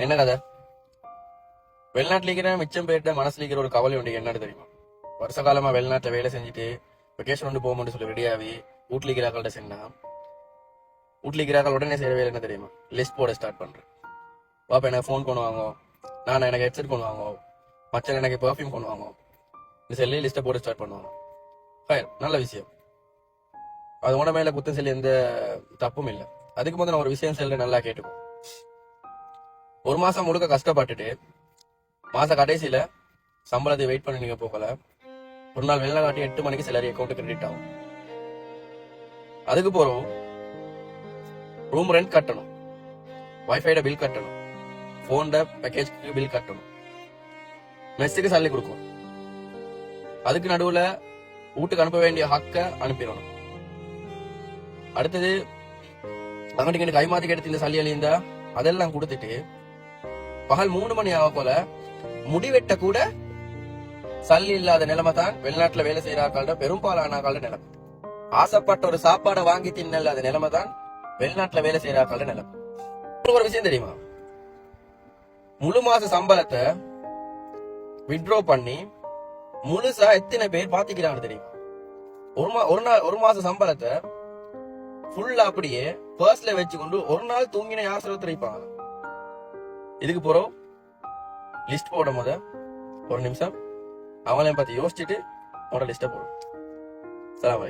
என்ன கதை? வெளிநாட்டுல இருக்கிற மிச்சம் பேர்ட்ட மனசுல இருக்கிற ஒரு கவலை உண்டு. என்னன்னு தெரியுமா? வருஷ காலமா வெளிநாட்டுல வேலை செஞ்சுட்டு வெக்கேஷன் வந்து போகும்போது சொல்லி ரெடியாகி வீட்டுல இருக்கிறாக்கள்கிட்ட சொன்னா, வீட்டுல இருக்கிறாக்கள் உடனே செய்யற வேலை என்ன தெரியுமா? லிஸ்ட் போட ஸ்டார்ட் பண்றேன். பாப்பா எனக்கு ஃபோன் கொண்டு வாங்க, நான் எனக்கு ஹெட்செட் கொண்டு வாங்க, மச்சன் எனக்கு பெர்ஃப்யூம் கொண்டு வாங்க, இந்த செல்லி லிஸ்ட்டை போட ஸ்டார்ட் பண்ணுவாங்க. நல்ல விஷயம். அது உன மேல குத்தம் சொல்லி எந்த தப்பும் இல்லை. அதுக்கு முதல்ல நான் ஒரு விஷயம் சொல்ல, நல்லா கேட்டுக்கோ. ஒரு மாசம் முழுக்க கஷ்டப்பட்டுட்டு மாச கடைசியில சம்பளத்தை வெயிட் பண்ணி நீங்க போகல, ஒரு நாள் வெள்ளை காட்டி 8 மணிக்கு சேலரி அக்கௌண்ட் கிரெடிட் ஆகும். அதுக்கு போறோம் ரூம் ரெண்ட் கட்டணும், வைஃபைட பில் கட்டணும், போன் பேக்கேஜ்க்கு பில் கட்டணும், மெஸ்ஸுக்கு சல்லி கொடுக்கும். அதுக்கு நடுவுல வீட்டுக்கு அனுப்ப வேண்டிய ஹக்க அனுப்பிடணும். அடுத்தது அங்கிட்டு கைமாத்தி எடுத்து இந்த சல்லி அழிந்தா அதெல்லாம் கொடுத்துட்டு பகல் 3 மணி ஆக போல முடிவெட்ட கூட சல்லி இல்லாத நிலைமை தான் வெளிநாட்டுல வேலை செய்யறாக்கள பெரும்பாலான நிலைமை. ஆசைப்பட்ட ஒரு சாப்பாடை வாங்கி தின்னல அது நிலைமை தான் வெளிநாட்டுல வேலை செய்யறாக்கள நிலைமை. ஒரு விஷயம் தெரியுமா? முழு மாச சம்பளத்தை வித்ட்ரா பண்ணி முழுசா எத்தனை பேர் பாத்திக்கிறாங்க தெரியுமா? ஒரு மாச சம்பளத்தை ஃபுல்லா அப்படியே பர்ஸ்ல வச்சுக்கொண்டு ஒரு நாள் தூங்கின யார் சொல்லிருப்பாங்க. இதுக்கு போறோம் லிஸ்ட் போடும் போது ஒரு நிமிஷம் அவங்களையும் பார்த்து யோசிச்சுட்டு உங்களோட லிஸ்ட போடும். சலாம்.